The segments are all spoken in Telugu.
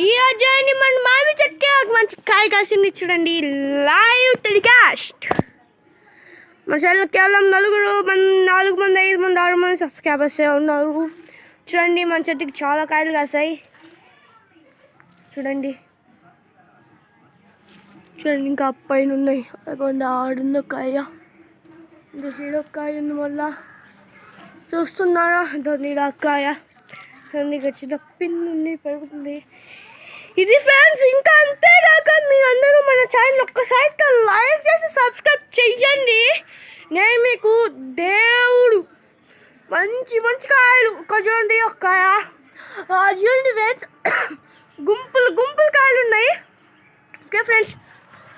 ఈ రోజు మన మామి చెట్టుకి ఒక మంచి కాయ కాసింది చూడండి. Live telecast. మా ఛానల్ కేవలం 4 మంది 5 మంది 6 మంది సబ్స్క్రైబర్స్ ఉన్నారు. చూడండి మన చెట్టుకి చాలా కాయలు కాసాయి. చూడండి చూడండి ఇంకా పైన ఉన్నాయి. అదిగోండి ఆడుందో కాయ, ఇంకా హీరో కాయ ఉంది. మళ్ళా చూస్తున్నారా దొరికిన కాయ. ఇక చిన్న పిన్ ఉంది, పెరుగుతుంది. ఇది ఫ్రెండ్స్. ఇంకా అంతేగాక మీరందరూ మన ఛానల్ ఒక్కసారి లైక్ చేసి సబ్స్క్రైబ్ చెయ్యండి. నేను మీకు దేవుడు మంచి మంచి కాయలు ఒక చూడండి, ఒక కాయ చూడండి ఫ్రెండ్స్. గుంపులు కాయలు ఉన్నాయి. ఓకే ఫ్రెండ్స్,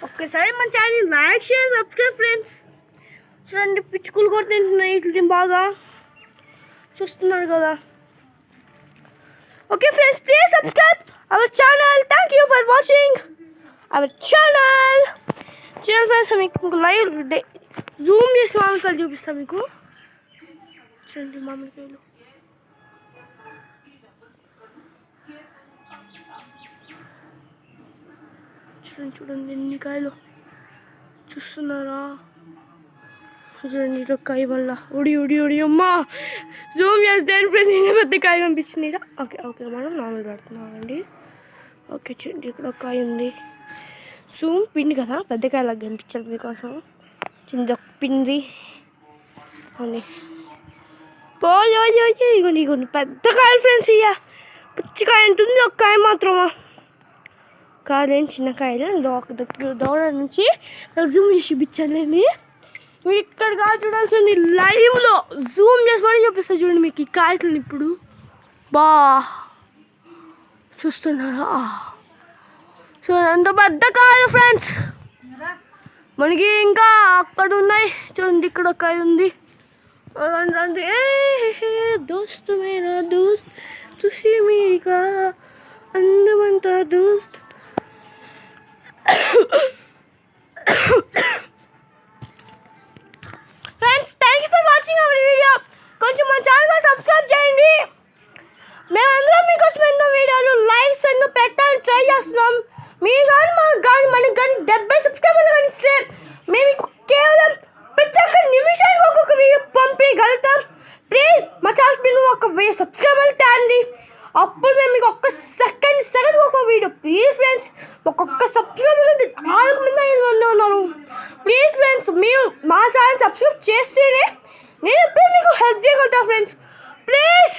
ఒక్కసారి మన ఛానల్ లైక్ చేసి సబ్స్క్రైబ్ ఫ్రెండ్స్. చూడండి పిచ్చుకులు కూడా తింటున్నాయి. ఇట్లా బాగా చూస్తున్నారు కదా. Okay friends, please subscribe our channel. Thank you for watching our channel. Friends, మీకు లైవ్ జూమ్ చేసి మామిడికాయలు చూపిస్తాను మీకు. చూడండి మామిడికాయలు. చూడండి ఎన్ని కాయలు చూస్తున్నారా. చూడండి ఇటు కాయ వల్ల ఉడి అమ్మా జూమ్ చేస్తే ఫ్రెండ్స్ పెద్ద కాయ కనిపిస్తుంది. ఓకే మనం నార్మల్ పెడుతున్నామండి. ఓకే చూడండి ఇక్కడ ఒక కాయ ఉంది. జూమ్ పిండి కదా, పెద్ద కాయలాగా కనిపించాలి మీకోసం. చిన్న పిండి అని ఇగోండి పెద్ద కాయలు ఫ్రెండ్స్. ఇక పుచ్చికాయ ఉంటుంది, ఒక కాయ మాత్రమా కాదేం చిన్న కాయలు. దూడ నుంచి జూమ్ చేసి చూపించాలండి. మీరు ఇక్కడ కాదు చూడాల్సింది, లైవ్లో జూమ్ చేసి మరీ చూపిస్తా. చూడండి మీకు ఈ కాయలు ఇప్పుడు చూస్తున్నారా. చూడండి ఎంత పెద్ద కాయలు ఫ్రెండ్స్. మనకి ఇంకా అక్కడ ఉన్నాయి. చూడండి ఇక్కడ ఒక కాయ ఉంది. రండి దోస్త్ మేరా దోస్త్ చూసి మీరిగా అందమంతా దోస్త్. Friends thank you for watching our video. కొంచెం మన ఛానల్ సబ్స్క్రైబ్ చేయండి. మేమందరం మీకోసం ఎన్నో వీడియోలు లైవ్స్ ఎన్నో పెట్టాలని ట్రై చేస్తున్నాం. మీరు కానీ మనకు కానీ 70 సబ్స్క్రైబర్లు కానీ ఇస్తే మేము కేవలం ప్రతి ఒక్క నిమిషానికి ఒక్కొక్క వీడియో పంపించగలుగుతాం. ప్లీజ్ మా ఛానల్ మీరు ఒక 1000 సబ్స్క్రైబర్లు తేండి. అప్పుడు మేము మీకు ఒక్క సెకండ్ ఒక వీడియో. ప్లీజ్ ఫ్రెండ్స్, ఒక్కొక్క సబ్స్క్రైబర్ 4 మంది 5 మంది ఉన్నారు. ప్లీజ్ ఫ్రెండ్స్, మీరు మా ఛానల్ సబ్స్క్రైబ్ చేస్తేనే నేను ఎప్పుడు మీకు హెల్ప్ చేయగలుగుతాను ఫ్రెండ్స్. ప్లీజ్